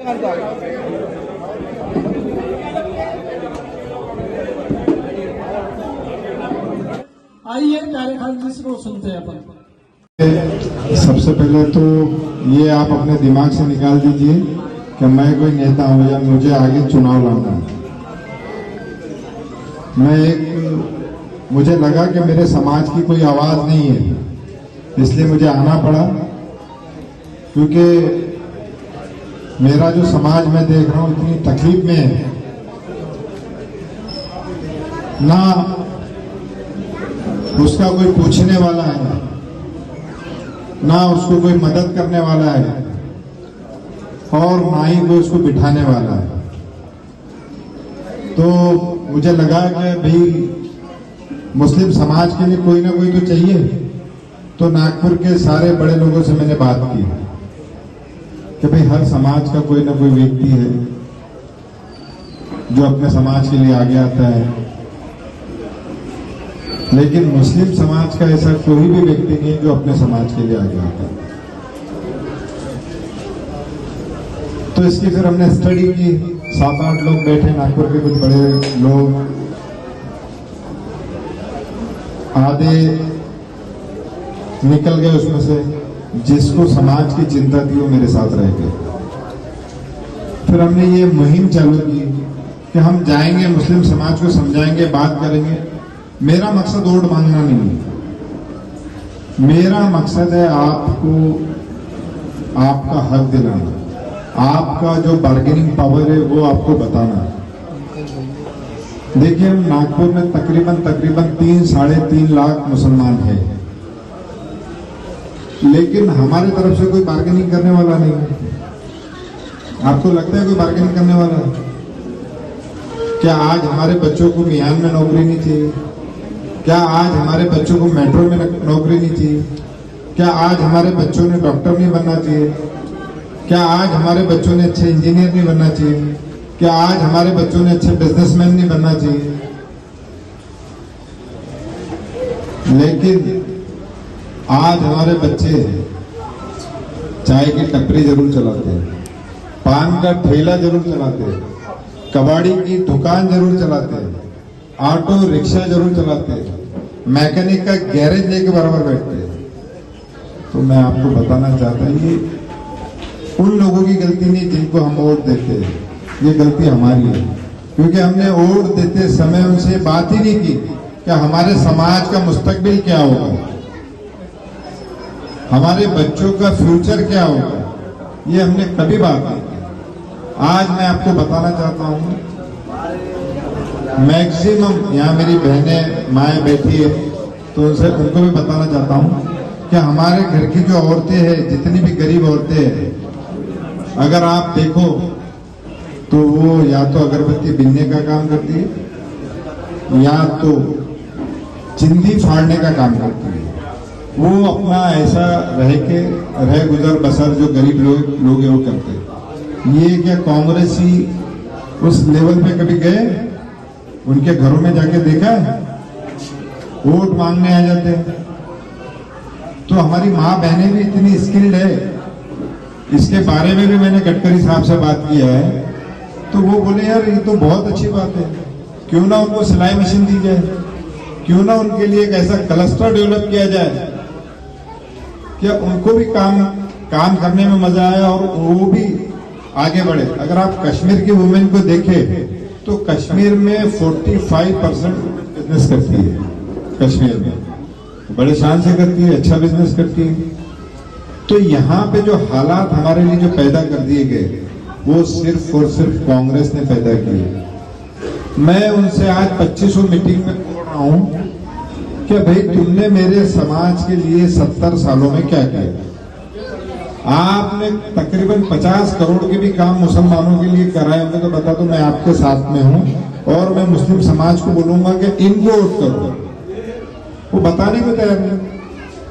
आइए प्यारे खान जी को सुनते हैं अपन। सबसे पहले तो ये आप अपने दिमाग से निकाल दीजिए कि मैं कोई नेता हूं या मुझे आगे चुनाव लड़ना है। मुझे लगा कि मेरे समाज की कोई आवाज नहीं है, इसलिए मुझे आना पड़ा, क्योंकि मेरा जो समाज मैं देख रहा हूं इतनी तकलीफ में है, ना उसका कोई पूछने वाला है, ना उसको कोई मदद करने वाला है, और ना ही कोई उसको बिठाने वाला है। तो मुझे लगा कि भाई मुस्लिम समाज के लिए कोई ना कोई तो चाहिए। तो नागपुर के सारे बड़े लोगों से मैंने बात की कि भाई हर समाज का कोई ना कोई व्यक्ति है जो अपने समाज के लिए आगे आता है, लेकिन मुस्लिम समाज का ऐसा कोई भी व्यक्ति नहीं जो अपने समाज के लिए आगे आता है। तो इसकी फिर हमने स्टडी की, 7-8 लोग बैठे, नागपुर के कुछ बड़े लोग, आधे निकल गए उसमें से, जिसको समाज की चिंता थी वो मेरे साथ रह गए। फिर हमने ये मुहिम चालू की कि हम जाएंगे, मुस्लिम समाज को समझाएंगे, बात करेंगे। मेरा मकसद वोट मांगना नहीं है, मेरा मकसद है आपको आपका हक दिलाना, आपका जो बार्गेनिंग पावर है वो आपको बताना। देखिए, हम नागपुर में तकरीबन 3-3.5 लाख मुसलमान हैं, लेकिन हमारे तरफ से कोई बार्गेनिंग करने वाला नहीं है। आपको लगता है कोई बार्गेनिंग करने वाला है? क्या आज हमारे बच्चों को मियान में नौकरी नहीं चाहिए? क्या आज हमारे बच्चों को मेट्रो में नौकरी नहीं चाहिए? क्या आज हमारे बच्चों ने डॉक्टर नहीं बनना चाहिए? क्या आज हमारे बच्चों ने अच्छे इंजीनियर नहीं बनना चाहिए? क्या आज हमारे बच्चों ने अच्छे बिजनेसमैन नहीं बनना चाहिए? लेकिन आज हमारे बच्चे चाय की टपरी जरूर चलाते हैं, पान का ठेला जरूर चलाते हैं, कबाड़ी की दुकान जरूर चलाते हैं, ऑटो रिक्शा जरूर चलाते हैं, मैकेनिक का गैरेज लेके बराबर बैठते हैं। तो मैं आपको बताना चाहता हूं, ये उन लोगों की गलती नहीं जिनको हम वोट देते हैं, ये गलती हमारी है, क्योंकि हमने वोट देते समय उनसे बात ही नहीं की कि हमारे समाज का मुस्तकबिल क्या होगा, हमारे बच्चों का फ्यूचर क्या होगा, ये हमने कभी बात नहीं की। आज मैं आपको बताना चाहता हूं, मैक्सिमम यहाँ मेरी बहनें माएँ बैठी है, तो उनको भी बताना चाहता हूँ कि हमारे घर की जो औरतें हैं, जितनी भी गरीब औरतें हैं, अगर आप देखो तो वो या तो अगरबत्ती बिनने का काम करती है या तो चिंदी फाड़ने का काम करती है। वो अपना ऐसा रह गुजर बसर जो गरीब लोग हैं वो करते हैं। ये क्या कांग्रेसी उस लेवल पे कभी गए? उनके घरों में जाके देखा है? वोट मांगने आ जाते हैं। तो हमारी माँ बहनें भी इतनी स्किल्ड है, इसके बारे में भी मैंने गडकरी साहब से बात किया है, तो वो बोले यार ये तो बहुत अच्छी बात है, क्यों ना उनको सिलाई मशीन दी जाए, क्यों ना उनके लिए एक ऐसा क्लस्टर डेवलप किया जाए कि उनको भी काम करने में मजा आए और वो भी आगे बढ़े। अगर आप कश्मीर की वुमेन को देखें तो कश्मीर में 45% बिजनेस करती है, कश्मीर में बड़े शान से करती है, अच्छा बिजनेस करती है। तो यहाँ पे जो हालात हमारे लिए जो पैदा कर दिए गए वो सिर्फ और सिर्फ कांग्रेस ने पैदा किए। मैं उनसे आज 2500 मीटिंग में बोल रहा हूँ कि भाई तुमने मेरे समाज के लिए 70 सालों में क्या किया? आपने तकरीबन 50 करोड़ के भी काम मुसलमानों के लिए कराए होंगे, तो बता दो मैं आपके साथ में हूं और मैं मुस्लिम समाज को बोलूंगा कि इनको वोट करो। वो बताने को तैयार नहीं,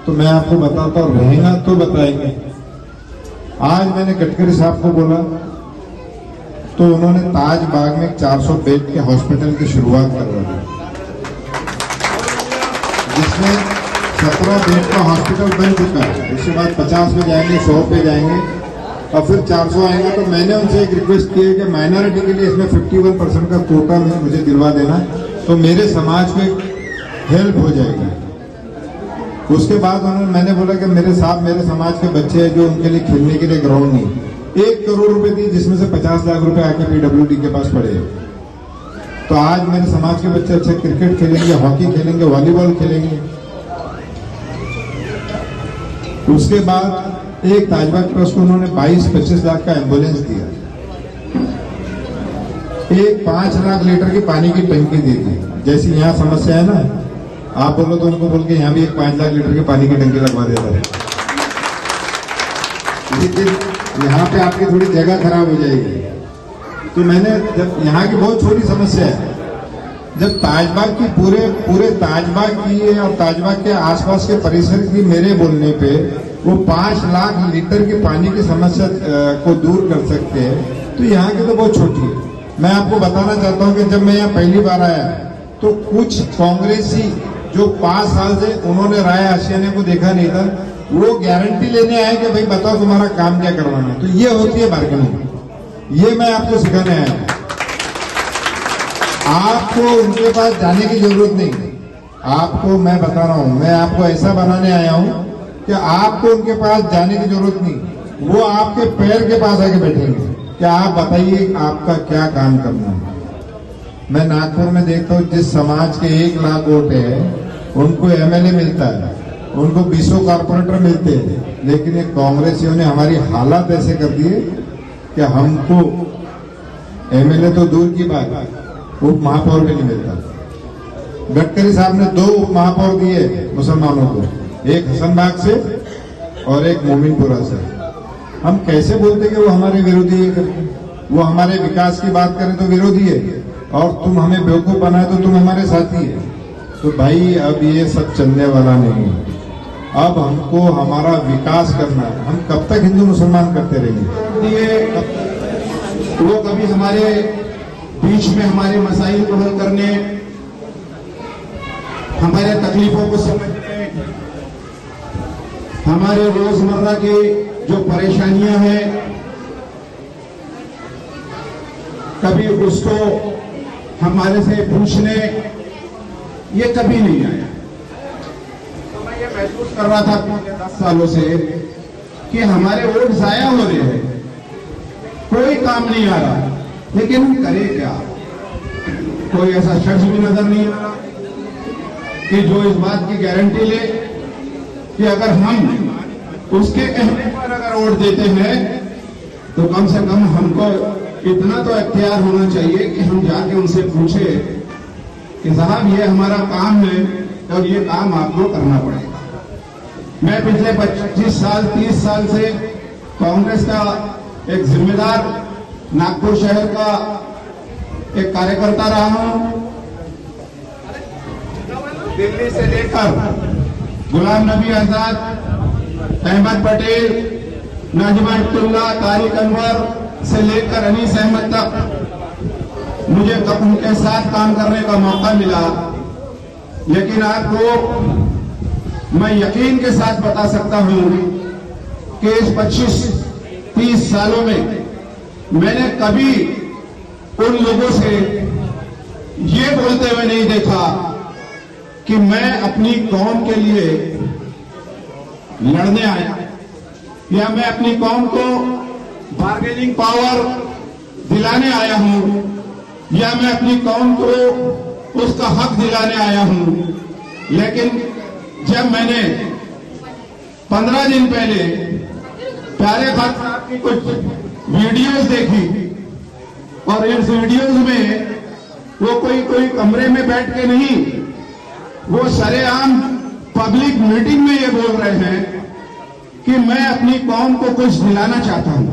तो मैं आपको बताता हूं, रहेगा तो बताएंगे। आज मैंने गडकरी साहब को बोला तो उन्होंने ताज बाग में 400 बेड के हॉस्पिटल की शुरुआत करवा दी, जिसमें 17 बेड का हॉस्पिटल बन चुका है। उसके बाद 50 पे जाएंगे, 100 पे जाएंगे। और फिर 400 आएंगे। तो मैंने उनसे एक रिक्वेस्ट की है कि माइनॉरिटी के लिए इसमें 51% का कोटा मुझे दिलवा देना, तो मेरे समाज को हेल्प हो जाएगी। उसके बाद मैंने बोला कि मेरे साथ मेरे समाज के बच्चे हैं जो उनके लिए खेलने के लिए ग्राउंड नहीं, 1 करोड़ रुपए दी, जिसमें से 50 लाख रुपए आके पीडब्ल्यूडी के पास पड़े। तो आज मेरे समाज के बच्चे अच्छे क्रिकेट खेलेंगे, हॉकी खेलेंगे, वॉलीबॉल खेलेंगे। उसके बाद एक ताजबाग ट्रस्ट को उन्होंने 22-25 लाख का एम्बुलेंस दिया, एक 5 लाख लीटर की पानी की टंकी दी थी। जैसी यहाँ समस्या है ना, आप बोलो तो उनको बोल के यहाँ भी एक 5 लाख लीटर की पानी की टंकी लगवा देता है। लेकिन यहाँ पे आपकी थोड़ी जगह खराब हो जाएगी। तो मैंने जब यहाँ की बहुत छोटी समस्या है, जब ताजबाग की पूरे ताजबाग की और ताजबाग के आसपास के परिसर की मेरे बोलने पे वो 5 लाख लीटर की पानी की समस्या को दूर कर सकते हैं, तो यहाँ की तो बहुत छोटी है। मैं आपको बताना चाहता हूँ कि जब मैं यहाँ पहली बार आया तो कुछ कांग्रेसी जो 5 साल से उन्होंने राय आशियाने को देखा नहीं था, वो गारंटी लेने आए कि भाई बताओ तुम्हारा काम क्या करवाना है। तो ये होती है बार्गेनिंग, ये मैं आपको सिखाने आया हूं। आपको उनके पास जाने की जरूरत नहीं, आपको मैं बता रहा हूं, मैं आपको ऐसा बनाने आया हूं कि आपको उनके पास जाने की जरूरत नहीं, वो आपके पैर के पास आके बैठेंगे कि आप बताइए आपका क्या काम करना है। मैं नागपुर में देखता हूँ जिस समाज के 1 लाख वोट है उनको एमएलए मिलता है, उनको 20 कॉर्पोरेटर मिलते हैं, लेकिन ये कांग्रेसियों ने हमारी हालत ऐसे कर दिए कि हमको एमएलए तो दूर की बात, उप महापौर भी नहीं मिलता। गडकरी साहब ने 2 उप महापौर दिए मुसलमानों को, एक हसनबाग से और एक मोमिनपुरा से। हम कैसे बोलते कि वो हमारे विरोधी है, वो हमारे विकास की बात करें तो विरोधी है, और तुम हमें बेवकूफ बनाए तो तुम हमारे साथी है। तो भाई अब ये सब चलने वाला नहीं है, अब हमको हमारा विकास करना है। हम कब तक हिंदू मुसलमान करते रहेंगे? वो कभी हमारे बीच में हमारे मसाइल को हल करने, हमारे तकलीफों को समझने, हमारे रोजमर्रा की जो परेशानियां हैं, कभी उसको हमारे से पूछने ये कभी नहीं आया। तो मैं ये महसूस कर रहा था पिछले 10 सालों से कि हमारे वोट जाया हो रहे हैं, कोई काम नहीं आ रहा, लेकिन हम करें क्या? कोई ऐसा शख्स भी नजर नहीं आ रहा कि जो इस बात की गारंटी ले कि अगर हम उसके कहने पर अगर वोट देते हैं तो कम से कम हमको इतना तो इख्तियार होना चाहिए कि हम जाके उनसे पूछे कि साहब ये हमारा काम है और ये काम आपको करना पड़ेगा। मैं पिछले 25 साल 30 साल से कांग्रेस का एक जिम्मेदार नागपुर शहर का एक कार्यकर्ता रहा हूं। दिल्ली से लेकर गुलाम नबी आजाद, अहमद पटेल, नाजिमा इब्तुल्ला, तारिक अनवर से लेकर अनीस अहमद तक मुझे उनके साथ काम करने का मौका मिला। लेकिन आपको मैं यकीन के साथ बता सकता हूं कि इस 25-30 सालों में मैंने कभी उन लोगों से ये बोलते हुए नहीं देखा कि मैं अपनी कौम के लिए लड़ने आया या मैं अपनी कौम को बार्गेनिंग पावर दिलाने आया हूं या मैं अपनी कौम को उसका हक दिलाने आया हूं। लेकिन जब मैंने 15 दिन पहले प्यारे खान साहब की कुछ वीडियोस देखी और इस वीडियोस में वो कोई कमरे में बैठ के नहीं, वो सरेआम पब्लिक मीटिंग में ये बोल रहे हैं कि मैं अपनी कौम को कुछ दिलाना चाहता हूं।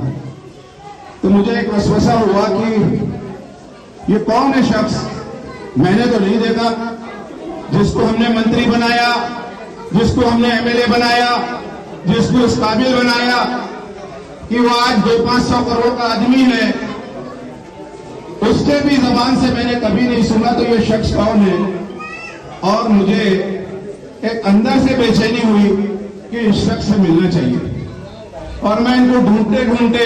तो मुझे एक वसवसा हुआ कि ये कौन है शख्स, मैंने तो नहीं देखा, जिसको हमने मंत्री बनाया, जिसको हमने एमएलए बनाया, जिसको इस काबिल बनाया कि वो आज 200-500 करोड़ का आदमी है, उसके भी जबान से मैंने कभी नहीं सुना तो ये शख्स कौन है। और मुझे एक अंदर से बेचैनी हुई कि इस शख्स से मिलना चाहिए और मैं इनको ढूंढते ढूंढते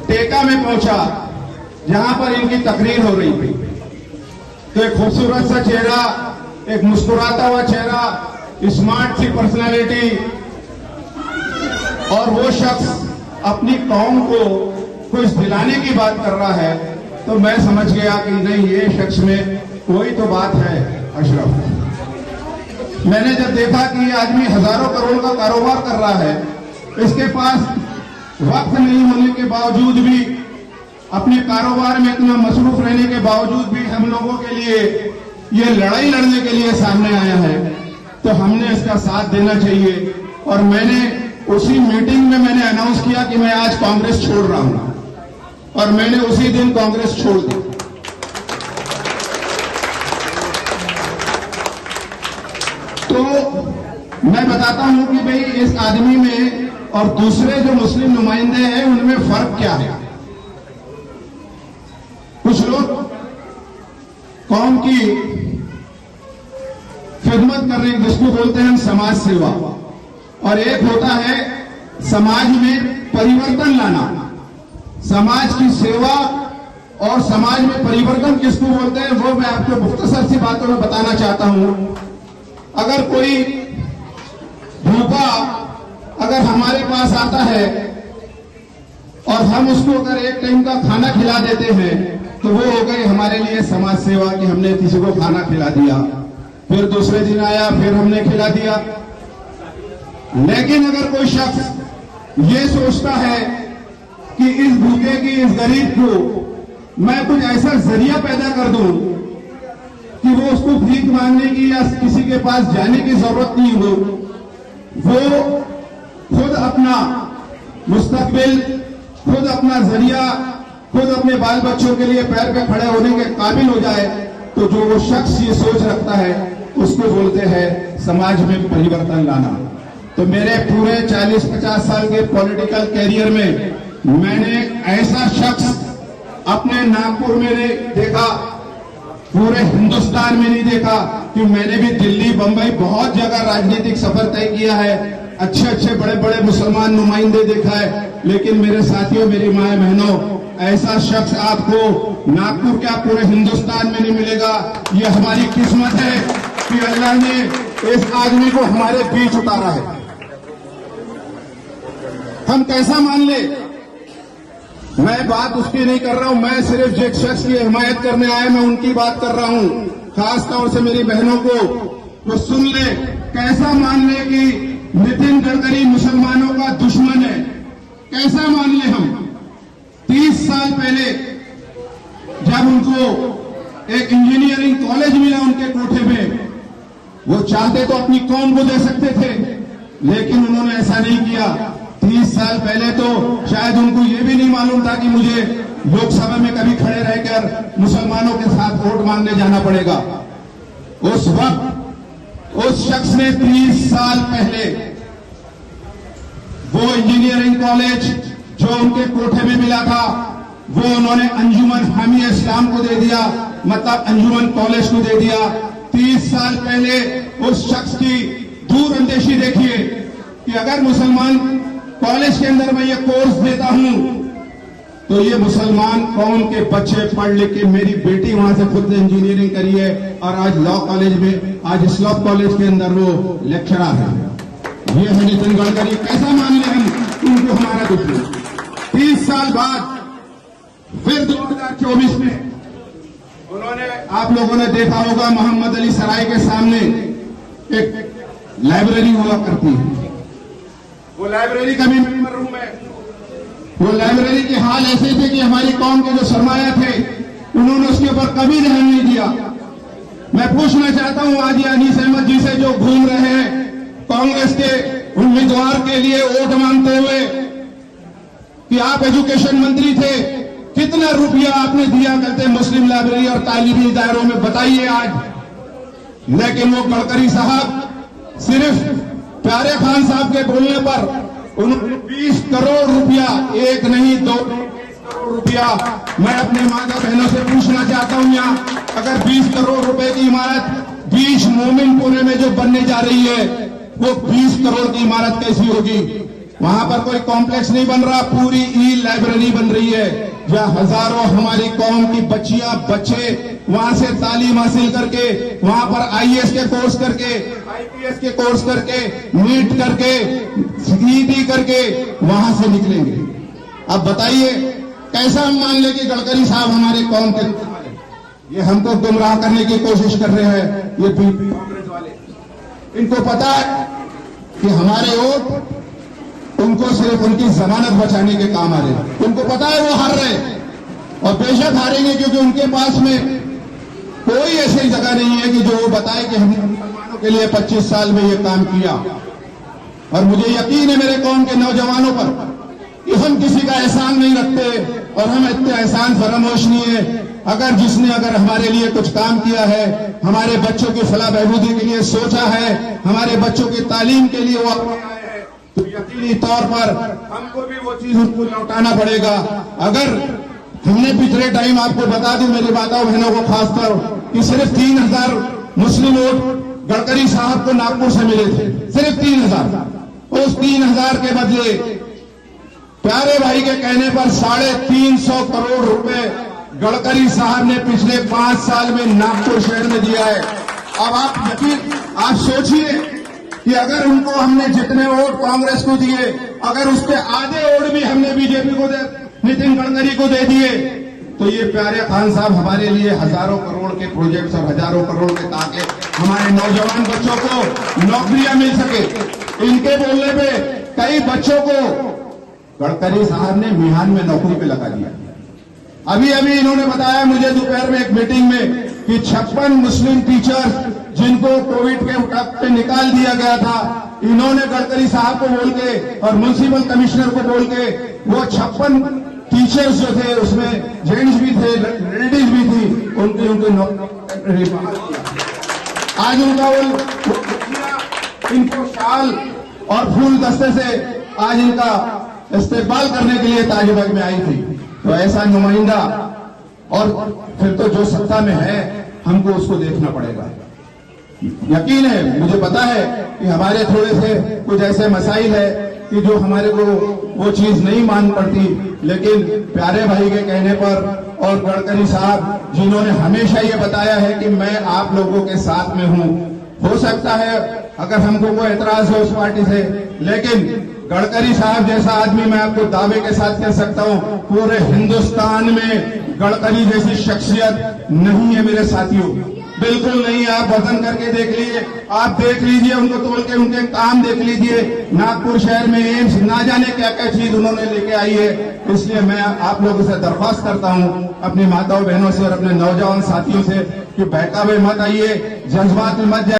टेका में पहुंचा जहां पर इनकी तकरीर हो रही थी। तो एक खूबसूरत सा चेहरा, एक मुस्कुराता हुआ चेहरा, स्मार्ट सी पर्सनालिटी, और वो शख्स अपनी कौम को कुछ दिलाने की बात कर रहा है। तो मैं समझ गया कि नहीं, ये शख्स में कोई तो बात है। अशरफ, मैंने जब देखा कि ये आदमी हजारों करोड़ का कारोबार कर रहा है, इसके पास वक्त नहीं होने के बावजूद भी, अपने कारोबार में इतना मसरूफ रहने के बावजूद भी हम लोगों के लिए ये लड़ाई लड़ने के लिए सामने आया है, तो हमने इसका साथ देना चाहिए। और मैंने उसी मीटिंग में मैंने अनाउंस किया कि मैं आज कांग्रेस छोड़ रहा हूं, और मैंने उसी दिन कांग्रेस छोड़ दी। तो मैं बताता हूं कि भाई इस आदमी में और दूसरे जो मुस्लिम नुमाइंदे हैं उनमें फर्क क्या है। कुछ लोग कौम की खिदमत कर रहे हैं, जिसको बोलते हैं हम समाज सेवा, और एक होता है समाज में परिवर्तन लाना। समाज की सेवा और समाज में परिवर्तन किसको बोलते हैं, वो मैं आपको मुख्तसर सी बातों में बताना चाहता हूं। अगर कोई भूखा अगर हमारे पास आता है और हम उसको अगर एक टाइम का खाना खिला देते हैं, तो वो हो गई हमारे लिए समाज सेवा कि हमने किसी को खाना खिला दिया। फिर दूसरे दिन आया, फिर हमने खिला दिया। लेकिन अगर कोई शख्स ये सोचता है कि इस भूखे की, इस गरीब को मैं कुछ ऐसा जरिया पैदा कर दूं कि वो उसको भीख मांगने की या किसी के पास जाने की जरूरत नहीं हो, वो खुद अपना मुस्तकबिल, खुद अपना जरिया, खुद अपने बाल बच्चों के लिए पैर पे खड़े होने के काबिल हो जाए, तो जो वो शख्स ये सोच रखता है उसको बोलते हैं समाज में परिवर्तन लाना। तो मेरे पूरे 40-50 साल के पॉलिटिकल कैरियर में मैंने ऐसा शख्स अपने नागपुर में नहीं देखा, पूरे हिंदुस्तान में नहीं देखा, कि मैंने भी दिल्ली, बंबई बहुत जगह राजनीतिक सफर तय किया है, अच्छे अच्छे बड़े बड़े मुसलमान नुमाइंदे देखा है, लेकिन मेरे साथियों, मेरी माए बहनों, ऐसा शख्स आपको नागपुर क्या पूरे हिंदुस्तान में नहीं मिलेगा। ये हमारी किस्मत है कि अल्लाह ने इस आदमी को हमारे बीच उतारा है। हम कैसा मान ले, मैं बात उसकी नहीं कर रहा हूं, मैं सिर्फ जिस शख्स की हिमायत करने आया मैं उनकी बात कर रहा हूं। खास तौर से मेरी बहनों को वो सुन ले, कैसा मान ले कि नितिन गडकरी मुसलमानों का दुश्मन है, कैसा मान ले हम। 30 साल पहले जब उनको एक इंजीनियरिंग कॉलेज मिला उनके कोठे में, वो चाहते तो अपनी कौम को दे सकते थे, लेकिन उन्होंने ऐसा नहीं किया। 30 साल पहले तो शायद उनको ये भी नहीं मालूम था कि मुझे लोकसभा में कभी खड़े रहकर मुसलमानों के साथ वोट मांगने जाना पड़ेगा। उस वक्त उस शख्स ने 30 साल पहले वो इंजीनियरिंग कॉलेज जो उनके कोठे में मिला था, वो उन्होंने अंजुमन हामी इस्लाम को दे दिया, मतलब अंजुमन कॉलेज को दे दिया। 30 साल पहले उस शख्स की दूरअंदेशी देखिए कि अगर मुसलमान कॉलेज के अंदर मैं ये कोर्स देता हूं तो ये मुसलमान कौम के बच्चे पढ़ लिख के, मेरी बेटी वहां से खुद इंजीनियरिंग करी है और आज लॉ कॉलेज में, आज इस्लाम कॉलेज के अंदर वो लेक्चरर है। ये है नितिन गडकरी। कैसा मान ले हम उनको हमारा दुश्मन। 30 साल बाद फिर 2024 में उन्होंने, आप लोगों ने देखा होगा, मोहम्मद अली सराय के सामने एक लाइब्रेरी हुआ करती है। वो लाइब्रेरी का भी मेंबर रूम है। वो लाइब्रेरी के हाल ऐसे थे कि हमारी कौम के जो सरमाया थे उन्होंने उसके ऊपर कभी ध्यान नहीं दिया। मैं पूछना चाहता हूं आज ये अनीस अहमद जी से जो घूम रहे हैं कांग्रेस के उम्मीदवार के लिए वोट मांगते हुए कि आप एजुकेशन मंत्री थे, कितना रुपया आपने दिया करते मुस्लिम लाइब्रेरी और तालीमी इदारों में, बताइए आज। लेकिन वो गडकरी साहब सिर्फ प्यारे खान साहब के बोलने पर उन्होंने 20 करोड़ रुपया, एक नहीं 2 करोड़ रुपया, मैं अपने माता बहनों से पूछना चाहता हूं, यहाँ अगर 20 करोड़ रुपए की इमारत 20 मोमिनपुरे में जो बनने जा रही है, वो 20 करोड़ की इमारत कैसी होगी। वहां पर कोई कॉम्प्लेक्स नहीं बन रहा, पूरी ई लाइब्रेरी बन रही है, जहां हजारों हमारी कौम की बच्चियां बच्चे वहां से तालीम हासिल करके, वहां पर आईएएस के कोर्स करके, आईपीएस के कोर्स करके, नीट करके, सीईटी करके वहां से निकलेंगे। अब बताइए कैसा हम मान ले कि गडकरी साहब हमारे कौम के, ये हमको गुमराह करने की कोशिश कर रहे हैं ये कांग्रेस वाले। इनको पता है कि हमारे वोट उनको सिर्फ उनकी जमानत बचाने के काम आ रहे। उनको पता है वो हार रहे और बेशक हारेंगे, क्योंकि उनके पास में कोई ऐसी जगह नहीं है कि जो वो बताए कि हमने मुसलमानों के लिए 25 साल में ये काम किया। और मुझे यकीन है मेरे कौम के नौजवानों पर कि हम किसी का एहसान नहीं रखते और हम इतने एहसान फरामोश नहीं है। अगर हमारे लिए कुछ काम किया है, हमारे बच्चों की फलाह बहबूदी के लिए सोचा है, हमारे बच्चों की तालीम के लिए वो आए हैं, तो यकीनी तौर पर हमको भी वो चीज उनको लौटाना पड़ेगा। अगर हमने पिछले टाइम आपको बता दूं मेरी माताओं बहनों को खासकर कि सिर्फ 3000 मुस्लिम वोट गडकरी साहब को नागपुर से मिले थे, सिर्फ 3000। उस 3000 के बदले प्यारे भाई के कहने पर 350 करोड़ रुपए गडकरी साहब ने पिछले 5 साल में नागपुर शहर में दिया है। अब आप सोचिए कि अगर उनको हमने जितने वोट कांग्रेस को दिए, अगर उसके आधे वोट भी हमने बीजेपी को नितिन गडकरी को दे दिए, तो ये प्यारे खान साहब हमारे लिए हजारों करोड़ के प्रोजेक्ट्स और हजारों करोड़ के, ताकि हमारे नौजवान बच्चों को नौकरियां मिल सके। इनके बोलने पे कई बच्चों को गडकरी साहब ने मिहान में नौकरी पे लगा दिया। अभी इन्होंने बताया मुझे दोपहर में एक मीटिंग में कि 56 मुस्लिम टीचर्स जिनको कोविड के वक्त पे निकाल दिया गया था, इन्होंने गडकरी साहब को बोल के और म्युनिसिपल कमिश्नर को बोल के वो 56 टीचर्स जो थे उसमें जेंट्स भी थे, लेडीज भी थी, उनकी नौकरी बहाल किया। आज उनका वो इनको शाल और फूल दस्ते से आज इनका इस्तेकबाल करने के लिए ताजमहल में आई थी। तो ऐसा नुमाइंदा और फिर तो जो सत्ता में है हमको उसको देखना पड़ेगा। यकीन है, मुझे पता है कि हमारे थोड़े से कुछ ऐसे मसाइल है कि जो हमारे को वो चीज नहीं मान पड़ती, लेकिन प्यारे भाई के कहने पर और गडकरी साहब जिन्होंने हमेशा ये बताया है कि मैं आप लोगों के साथ में हूं, हो सकता है अगर हमको कोई एतराज हो उस पार्टी से, लेकिन गडकरी साहब जैसा आदमी मैं आपको दावे के साथ कह सकता हूं पूरे हिंदुस्तान में गडकरी जैसी शख्सियत नहीं है मेरे साथियों, बिल्कुल नहीं। आप वजन करके देख लीजिए, आप देख लीजिए उनको तोल के, उनके काम देख लीजिए। नागपुर शहर में एम्स ना जाने क्या क्या चीज उन्होंने लेके आई है। इसलिए मैं आप लोगों से दरख्वास्त करता हूं, अपनी माताओं बहनों से और अपने नौजवान साथियों से कि बहकावे मत आइए, जज्बात में मत